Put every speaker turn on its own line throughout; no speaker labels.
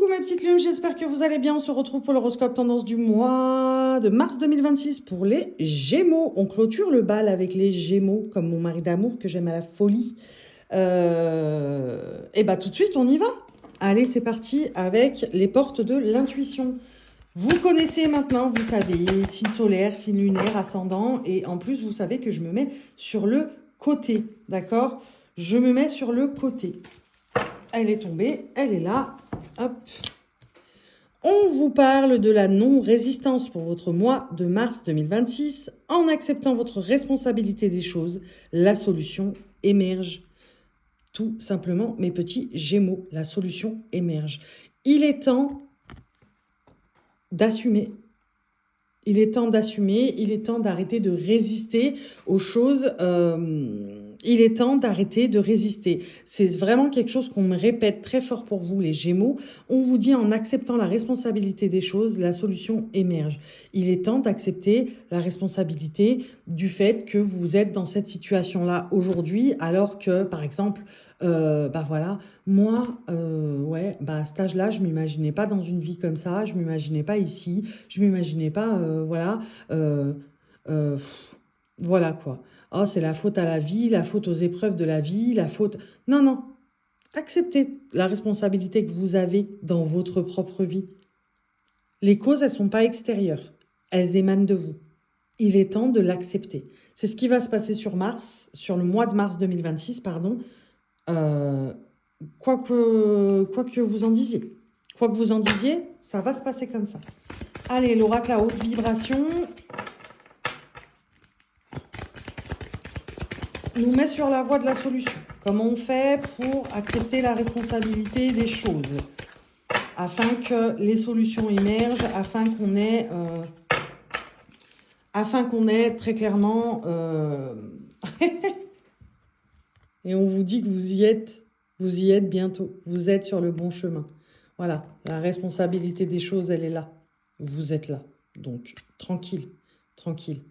mes petites lumes, j'espère que vous allez bien. On se retrouve pour l'horoscope tendance du mois de mars 2026 pour les Gémeaux. On clôture le bal avec les Gémeaux, comme mon mari d'amour que j'aime à la folie. Et bah tout de suite, on y va. Allez, c'est parti avec les portes de l'intuition. Vous connaissez maintenant, vous savez, signe solaire, signe lunaire, ascendant. Et en plus, vous savez que je me mets sur le côté, d'accord? Je me mets sur le côté. Elle est tombée, elle est là. Hop. On vous parle de la non-résistance pour votre mois de mars 2026. En acceptant votre responsabilité des choses, la solution émerge. Tout simplement, mes petits Gémeaux, la solution émerge. Il est temps d'assumer. Il est temps d'assumer, il est temps d'arrêter de résister aux choses. Il est temps d'arrêter de résister. C'est vraiment quelque chose qu'on me répète très fort pour vous, les Gémeaux. On vous dit en acceptant la responsabilité des choses, la solution émerge. Il est temps d'accepter la responsabilité du fait que vous êtes dans cette situation-là aujourd'hui, alors que, par exemple, bah voilà, moi, ouais, bah à cet âge-là, je m'imaginais pas dans une vie comme ça, je m'imaginais pas ici, je m'imaginais pas, voilà, euh, voilà quoi. Oh, c'est la faute à la vie, la faute aux épreuves de la vie, la faute... Non, non. Acceptez la responsabilité que vous avez dans votre propre vie. Les causes, elles sont pas extérieures. Elles émanent de vous. Il est temps de l'accepter. C'est ce qui va se passer sur Mars, sur le mois de mars 2026, pardon. Quoi que vous en disiez. Quoi que vous en disiez, ça va se passer comme ça. Allez, l'oracle à haute vibration nous met sur la voie de la solution. Comment on fait pour accepter la responsabilité des choses afin que les solutions émergent, afin qu'on ait très clairement... Et on vous dit que vous y êtes bientôt. Vous êtes sur le bon chemin. Voilà, la responsabilité des choses, elle est là. Vous êtes là. Donc, tranquille, tranquille,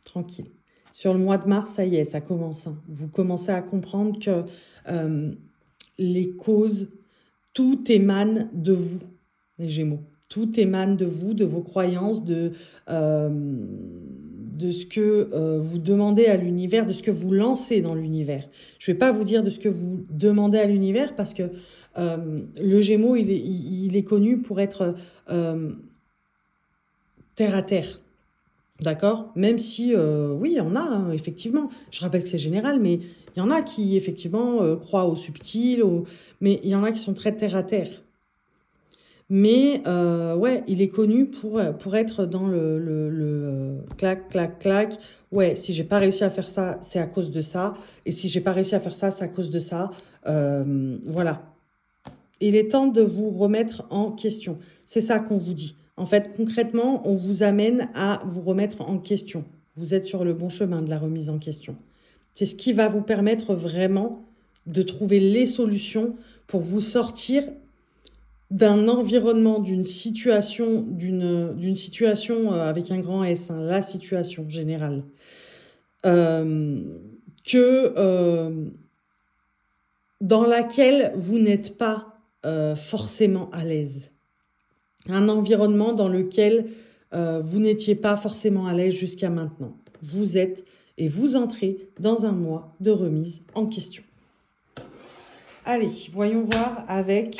tranquille. Sur le mois de mars, ça y est, ça commence. Hein. Vous commencez à comprendre que les causes, tout émane de vous, les Gémeaux. Tout émane de vous, de vos croyances, de ce que vous demandez à l'univers, de ce que vous lancez dans l'univers. Je ne vais pas vous dire de ce que vous demandez à l'univers parce que le Gémeaux, il est connu pour être terre à terre. D'accord? Même si, oui, il y en a, hein, effectivement. Je rappelle que c'est général, mais il y en a qui, effectivement, croient au subtil, mais il y en a qui sont très terre à terre. Mais, ouais, il est connu pour être dans le clac, clac, clac. Ouais, si j'ai pas réussi à faire ça, c'est à cause de ça. Et si j'ai pas réussi à faire ça, c'est à cause de ça. Voilà. Il est temps de vous remettre en question. C'est ça qu'on vous dit. En fait, concrètement, on vous amène à vous remettre en question. Vous êtes sur le bon chemin de la remise en question. C'est ce qui va vous permettre vraiment de trouver les solutions pour vous sortir d'un environnement, d'une situation avec un grand S, hein, la situation générale, dans laquelle vous n'êtes pas forcément à l'aise. Un environnement dans lequel vous n'étiez pas forcément à l'aise jusqu'à maintenant. Vous êtes et vous entrez dans un mois de remise en question. Allez, voyons voir avec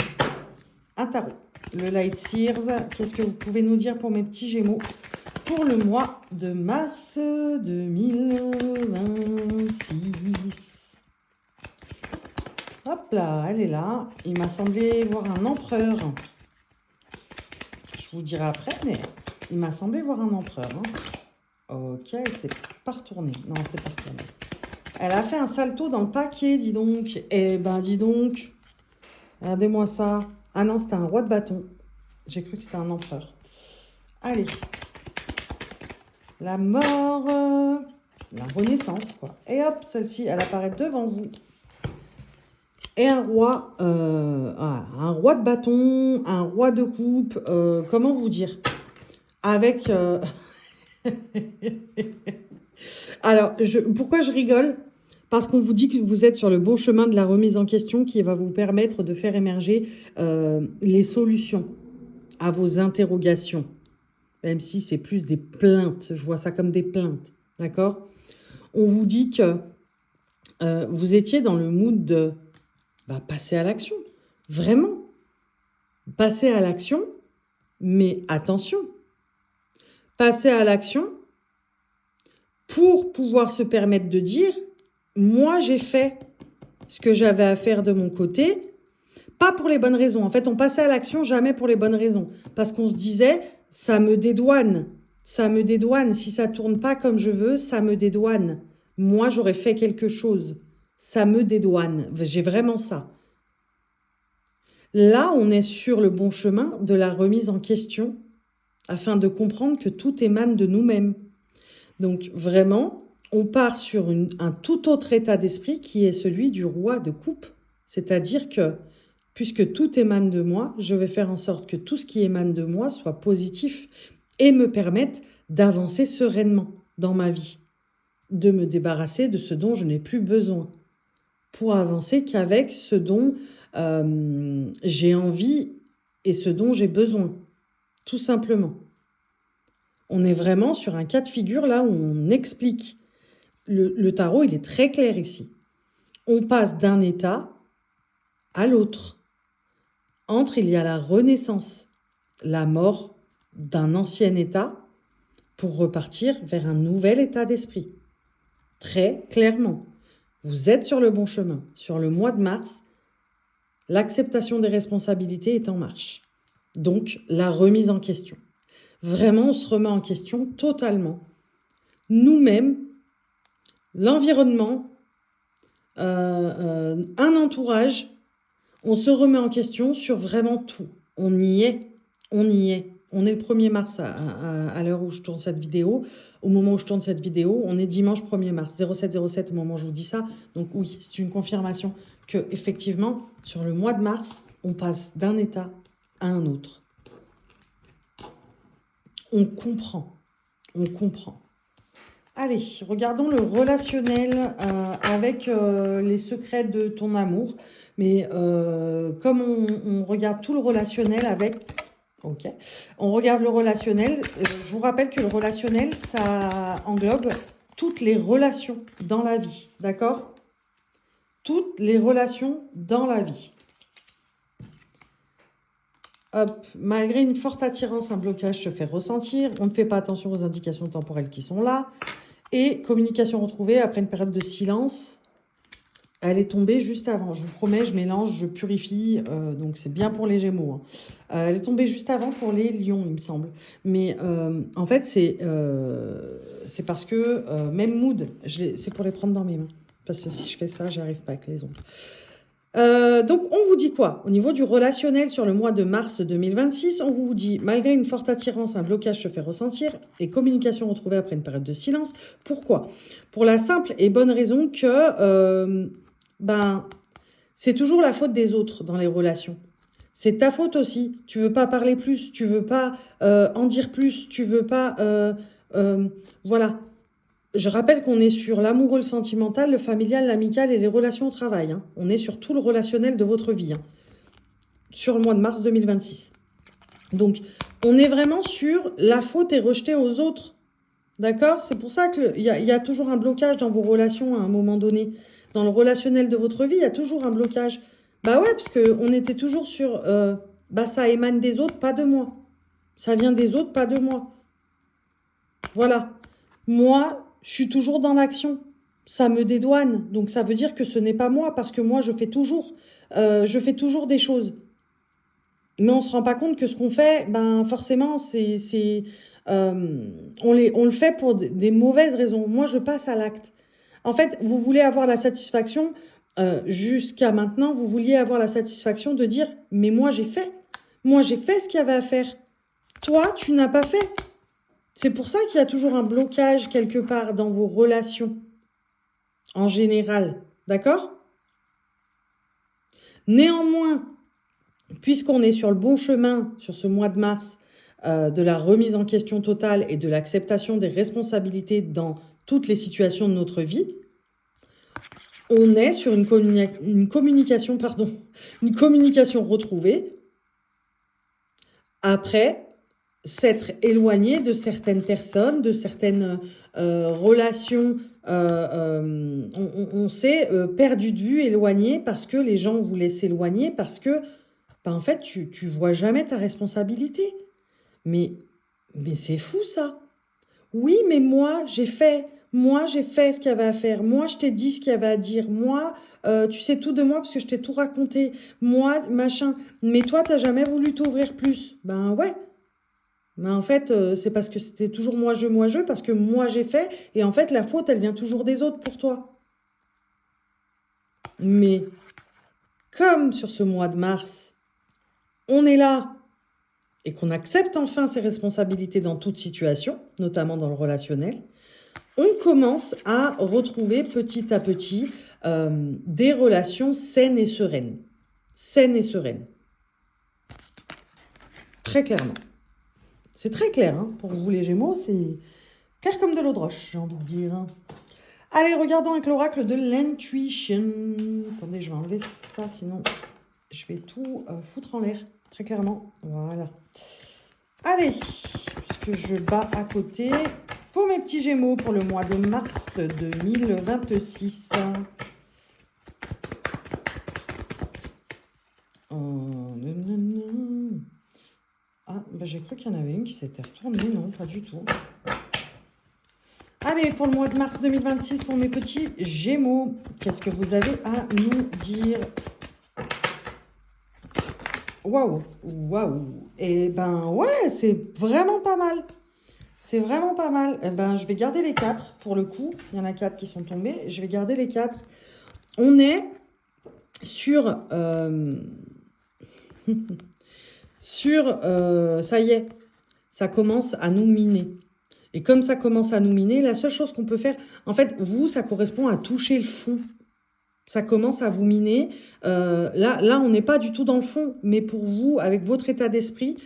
un tarot. Le Light Sears, qu'est-ce que vous pouvez nous dire pour mes petits Gémeaux pour le mois de mars 2026? Hop là, elle est là. Il m'a semblé voir un empereur. Je vous dirai après, mais il m'a semblé voir un empereur. Hein. Ok, elle s'est pas retournée. Non, c'est pas retournée. Elle a fait un salto dans le paquet, dis donc. Eh ben, dis donc. Regardez-moi ça. Ah non, c'était un roi de bâton. J'ai cru que c'était un empereur. Allez. La mort. La renaissance, quoi. Et hop, celle-ci, elle apparaît devant vous. Et un roi de bâton, un roi de coupe, comment vous dire? Avec... Alors, pourquoi je rigole? Parce qu'on vous dit que vous êtes sur le bon chemin de la remise en question qui va vous permettre de faire émerger les solutions à vos interrogations. Même si c'est plus des plaintes. Je vois ça comme des plaintes. D'accord? On vous dit que vous étiez dans le mood de passer à l'action. Vraiment. Passer à l'action, mais attention. Passer à l'action pour pouvoir se permettre de dire « Moi, j'ai fait ce que j'avais à faire de mon côté ». Pas pour les bonnes raisons. En fait, on passait à l'action jamais pour les bonnes raisons. Parce qu'on se disait « Ça me dédouane. Ça me dédouane. Si ça tourne pas comme je veux, ça me dédouane. Moi, j'aurais fait quelque chose. Ça me dédouane. » J'ai vraiment ça. Là, on est sur le bon chemin de la remise en question afin de comprendre que tout émane de nous-mêmes. Donc, vraiment, on part sur un tout autre état d'esprit qui est celui du roi de coupe. C'est-à-dire que, puisque tout émane de moi, je vais faire en sorte que tout ce qui émane de moi soit positif et me permette d'avancer sereinement dans ma vie, de me débarrasser de ce dont je n'ai plus besoin, pour avancer qu'avec ce dont j'ai envie et ce dont j'ai besoin, tout simplement. On est vraiment sur un cas de figure là où on explique. Le tarot, il est très clair ici. On passe d'un état à l'autre. Il y a la renaissance, la mort d'un ancien état pour repartir vers un nouvel état d'esprit. Très clairement, vous êtes sur le bon chemin. Sur le mois de mars, l'acceptation des responsabilités est en marche. Donc, la remise en question. Vraiment, on se remet en question totalement. Nous-mêmes, l'environnement, un entourage, on se remet en question sur vraiment tout. On y est, on y est. On est le 1er mars à l'heure où je tourne cette vidéo. Au moment où je tourne cette vidéo, on est dimanche 1er mars, 0707 au moment où je vous dis ça. Donc oui, c'est une confirmation que effectivement, sur le mois de mars, on passe d'un état à un autre. On comprend. On comprend. Allez, regardons le relationnel avec les secrets de ton amour. Mais comme on regarde tout le relationnel avec... Ok. On regarde le relationnel. Je vous rappelle que le relationnel, ça englobe toutes les relations dans la vie. D'accord? Toutes les relations dans la vie. Hop, malgré une forte attirance, un blocage se fait ressentir. On ne fait pas attention aux indications temporelles qui sont là. Et communication retrouvée après une période de silence. Elle est tombée juste avant. Je vous promets, je mélange, je purifie. Donc, c'est bien pour les Gémeaux. Hein. Elle est tombée juste avant pour les Lions, il me semble. Mais en fait, c'est parce que même mood, c'est pour les prendre dans mes mains. Parce que si je fais ça, j'arrive pas avec les autres. Donc, on vous dit quoi? Au niveau du relationnel sur le mois de mars 2026, on vous dit, malgré une forte attirance, un blocage se fait ressentir et communication retrouvée après une période de silence. Pourquoi? Pour la simple et bonne raison que c'est toujours la faute des autres dans les relations. C'est ta faute aussi. Tu veux pas parler plus, tu veux pas en dire plus, tu veux pas... voilà. Je rappelle qu'on est sur l'amoureux, le sentimental, le familial, l'amical et les relations au travail. Hein. On est sur tout le relationnel de votre vie. Hein, sur le mois de mars 2026. Donc, on est vraiment sur la faute est rejetée aux autres. D'accord? C'est pour ça qu'il y a toujours un blocage dans vos relations à un moment donné. Dans le relationnel de votre vie, il y a toujours un blocage. Bah ouais, parce qu'on était toujours sur... ça émane des autres, pas de moi. Ça vient des autres, pas de moi. Voilà. Moi... je suis toujours dans l'action. Ça me dédouane. Donc, ça veut dire que ce n'est pas moi parce que moi, je fais toujours des choses. Mais on ne se rend pas compte que ce qu'on fait, forcément, on le fait pour des mauvaises raisons. Moi, je passe à l'acte. En fait, vous voulez avoir la satisfaction, jusqu'à maintenant, vous vouliez avoir la satisfaction de dire « Mais moi, j'ai fait. Moi, j'ai fait ce qu'il y avait à faire. Toi, tu n'as pas fait. » C'est pour ça qu'il y a toujours un blocage quelque part dans vos relations, en général. D'accord? Néanmoins, puisqu'on est sur le bon chemin, sur ce mois de mars, de la remise en question totale et de l'acceptation des responsabilités dans toutes les situations de notre vie, on est sur une communication, pardon, une communication retrouvée après s'être éloigné de certaines personnes, de certaines relations, on s'est perdu de vue, éloigné parce que les gens voulaient s'éloigner, parce que, en fait, tu vois jamais ta responsabilité. Mais c'est fou ça. Oui, mais moi j'ai fait ce qu'il y avait à faire, moi je t'ai dit ce qu'il y avait à dire, moi tu sais tout de moi parce que je t'ai tout raconté, moi machin, mais toi t'as jamais voulu t'ouvrir plus. Ben ouais, mais en fait c'est parce que c'était toujours moi je, parce que moi j'ai fait, et en fait la faute elle vient toujours des autres pour toi. Mais comme sur ce mois de mars, on est là et qu'on accepte enfin ses responsabilités dans toute situation, notamment dans le relationnel, on commence à retrouver petit à petit des relations saines et sereines. Saines et sereines. Très clairement. C'est très clair, hein, pour vous les Gémeaux, c'est clair comme de l'eau de roche, j'ai envie de dire. Allez, regardons avec l'oracle de l'intuition. Attendez, je vais enlever ça, sinon je vais tout foutre en l'air, très clairement. Voilà. Allez, puisque je bats à côté, pour mes petits Gémeaux, pour le mois de mars 2026. Ah, bah j'ai cru qu'il y en avait une qui s'était retournée. Non, pas du tout. Allez, pour le mois de mars 2026, pour mes petits Gémeaux, qu'est-ce que vous avez à nous dire? Waouh, waouh. Eh ben ouais, c'est vraiment pas mal. C'est vraiment pas mal. Eh ben, je vais garder les 4 pour le coup. Il y en a 4 qui sont tombés. Je vais garder les 4. On est sur... ça y est, ça commence à nous miner. Et comme ça commence à nous miner, la seule chose qu'on peut faire... En fait, vous, ça correspond à toucher le fond. Ça commence à vous miner. Là, on n'est pas du tout dans le fond. Mais pour vous, avec votre état d'esprit...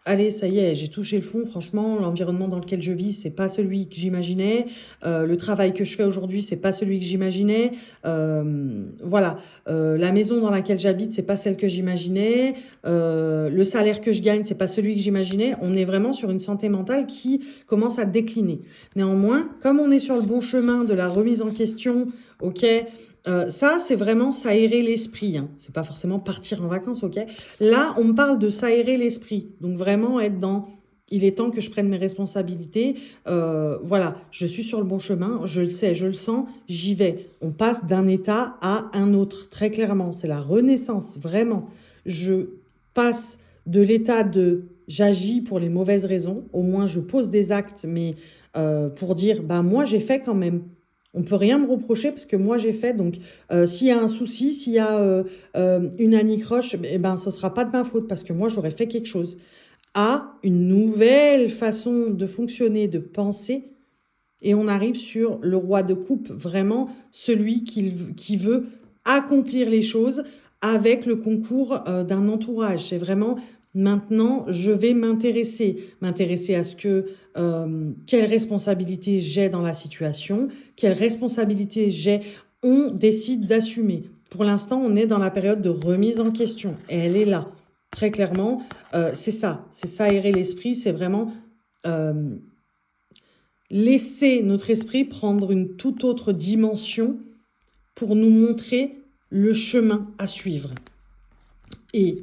allez, ça y est, j'ai touché le fond. Franchement, l'environnement dans lequel je vis, c'est pas celui que j'imaginais. Le travail que je fais aujourd'hui, c'est pas celui que j'imaginais. Voilà. La maison dans laquelle j'habite, c'est pas celle que j'imaginais. Le salaire que je gagne, c'est pas celui que j'imaginais. On est vraiment sur une santé mentale qui commence à décliner. Néanmoins, comme on est sur le bon chemin de la remise en question, ok, ça, c'est vraiment s'aérer l'esprit. Hein. C'est pas forcément partir en vacances, ok? Là, on me parle de s'aérer l'esprit. Donc, vraiment être dans... Il est temps que je prenne mes responsabilités. Voilà, je suis sur le bon chemin. Je le sais, je le sens. J'y vais. On passe d'un état à un autre, très clairement. C'est la renaissance, vraiment. Je passe de l'état de j'agis pour les mauvaises raisons. Au moins, je pose des actes, mais pour dire, bah moi, j'ai fait quand même. On peut rien me reprocher parce que moi j'ai fait. Donc, s'il y a un souci, s'il y a une anicroche, eh ben, ce sera pas de ma faute parce que moi j'aurais fait quelque chose. À une nouvelle façon de fonctionner, de penser, et on arrive sur le roi de coupe, vraiment celui qui veut accomplir les choses avec le concours d'un entourage. C'est vraiment maintenant, je vais m'intéresser à ce que quelle responsabilité j'ai dans la situation, quelle responsabilité j'ai, on décide d'assumer. Pour l'instant, on est dans la période de remise en question et elle est là. Très clairement, c'est ça aérer l'esprit, c'est vraiment laisser notre esprit prendre une toute autre dimension pour nous montrer le chemin à suivre. Et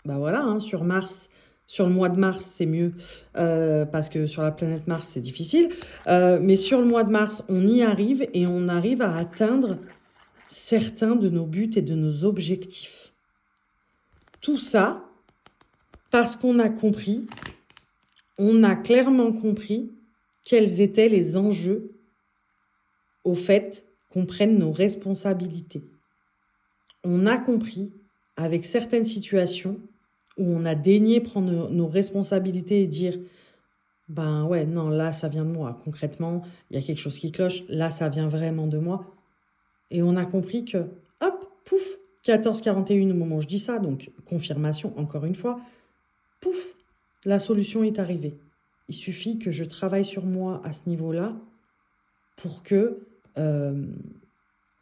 bah voilà, hein, sur Mars, sur le mois de mars, c'est mieux, parce que sur la planète Mars, c'est difficile. Mais sur le mois de mars, on y arrive et on arrive à atteindre certains de nos buts et de nos objectifs. Tout ça parce qu'on a compris, on a clairement compris quels étaient les enjeux au fait qu'on prenne nos responsabilités. On a compris, avec certaines situations, où on a daigné prendre nos responsabilités et dire « Ben ouais, non, là, ça vient de moi. Concrètement, il y a quelque chose qui cloche. Là, ça vient vraiment de moi. » Et on a compris que, hop, pouf, 14h41 au moment où je dis ça, donc confirmation encore une fois, pouf, la solution est arrivée. Il suffit que je travaille sur moi à ce niveau-là pour que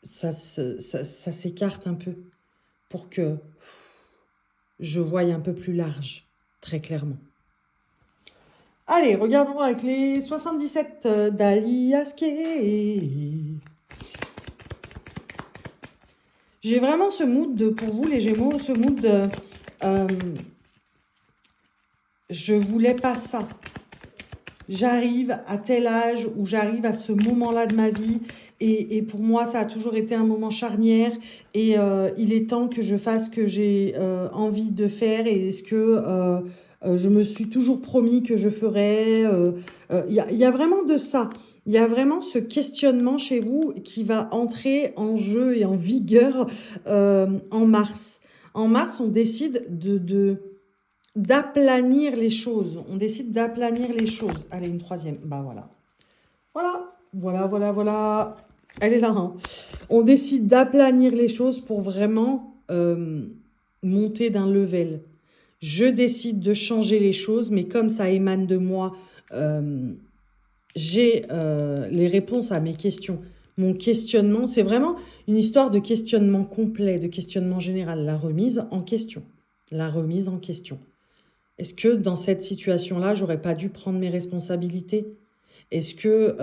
ça s'écarte un peu pour que je voie un peu plus large, très clairement. Allez, regardons avec les 77 d'Ali Askey. J'ai vraiment ce mood pour vous, les Gémeaux, ce mood de je voulais pas ça. J'arrive à tel âge où j'arrive à ce moment-là de ma vie et pour moi, ça a toujours été un moment charnière et il est temps que je fasse ce que j'ai envie de faire et ce que je me suis toujours promis que je ferais. Il y a vraiment de ça. Il y a vraiment ce questionnement chez vous qui va entrer en jeu et en vigueur en mars. En mars, on décide d'aplanir les choses. On décide d'aplanir les choses. Allez, une troisième. Bah voilà. Voilà. Elle est là. Hein. On décide d'aplanir les choses pour vraiment monter d'un level. Je décide de changer les choses, mais comme ça émane de moi, j'ai les réponses à mes questions. Mon questionnement, c'est vraiment une histoire de questionnement complet, de questionnement général. La remise en question. La remise en question. Est-ce que dans cette situation-là, j'aurais pas dû prendre mes responsabilités? Est-ce que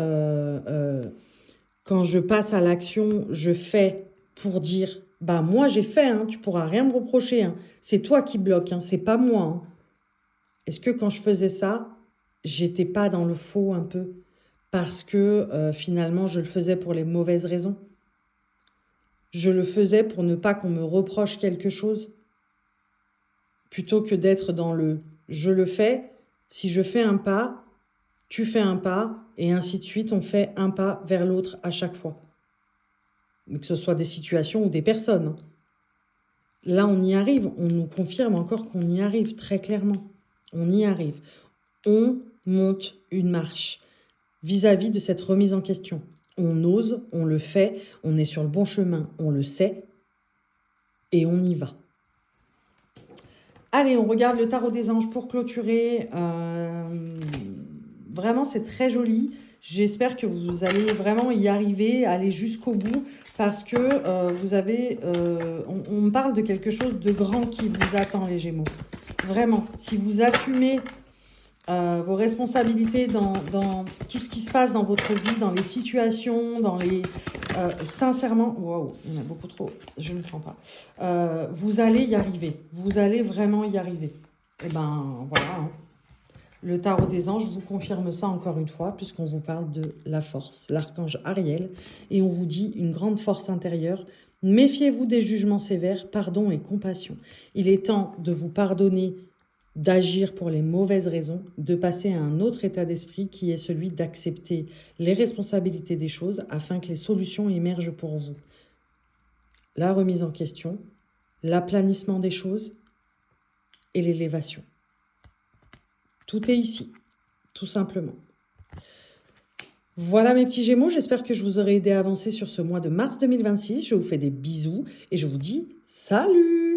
quand je passe à l'action, je fais pour dire, bah moi j'ai fait, hein, tu pourras rien me reprocher, hein, c'est toi qui bloques, hein, c'est pas moi. Hein. Est-ce que quand je faisais ça, j'étais pas dans le faux un peu? Parce que finalement, je le faisais pour les mauvaises raisons. Je le faisais pour ne pas qu'on me reproche quelque chose. Plutôt que d'être dans le je le fais, si je fais un pas, tu fais un pas, et ainsi de suite, on fait un pas vers l'autre à chaque fois. Mais que ce soit des situations ou des personnes. Hein. Là, on y arrive, on nous confirme encore qu'on y arrive très clairement. On y arrive. On monte une marche vis-à-vis de cette remise en question. On ose, on le fait, on est sur le bon chemin, on le sait, et on y va. Allez, on regarde le tarot des anges pour clôturer. Vraiment, c'est très joli. J'espère que vous allez vraiment y arriver, aller jusqu'au bout, parce que vous avez... on me parle de quelque chose de grand qui vous attend, les Gémeaux. Vraiment, si vous assumez vos responsabilités dans tout ce qui se passe dans votre vie, dans les situations, dans les... sincèrement, waouh, il y en a beaucoup trop, je ne prends pas. Vous allez y arriver, vous allez vraiment y arriver. Et ben voilà, hein. Le tarot des anges vous confirme ça encore une fois, puisqu'on vous parle de la force, l'archange Ariel, et on vous dit une grande force intérieure. Méfiez-vous des jugements sévères, pardon et compassion. Il est temps de vous pardonner, d'agir pour les mauvaises raisons, de passer à un autre état d'esprit qui est celui d'accepter les responsabilités des choses afin que les solutions émergent pour vous. La remise en question, l'aplanissement des choses et l'élévation. Tout est ici, tout simplement. Voilà mes petits Gémeaux, j'espère que je vous aurai aidé à avancer sur ce mois de mars 2026. Je vous fais des bisous et je vous dis salut!